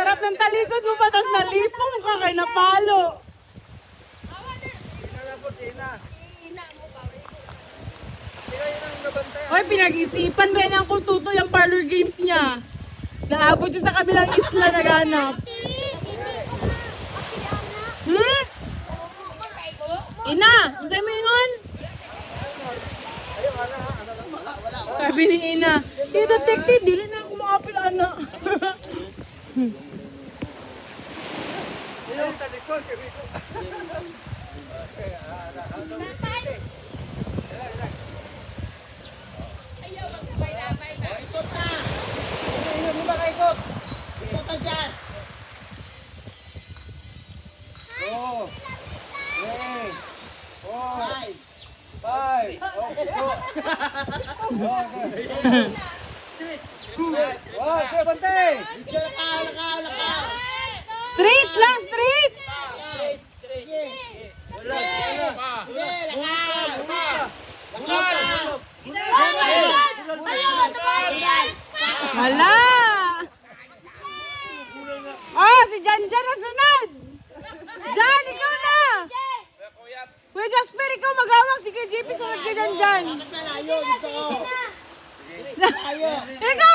sarap ng talikod mo pa, tas nalipong ka kay napalo. Hoy, pinag-isipan ba yan ang kultuto yung parlor games niya? Naabot siya sa kabilang isla naghanap. Ina, unsay mo ingon? Sabi ni Ina, ito tikti, dili na ako makapil, ana. Straight lang, straight! Wala! Oh, si Janjan na sunod! Jan, ikaw na! Kuya Jasper, ikaw maghawak. Si Kuya JP, sunod kay Janjan. Ikaw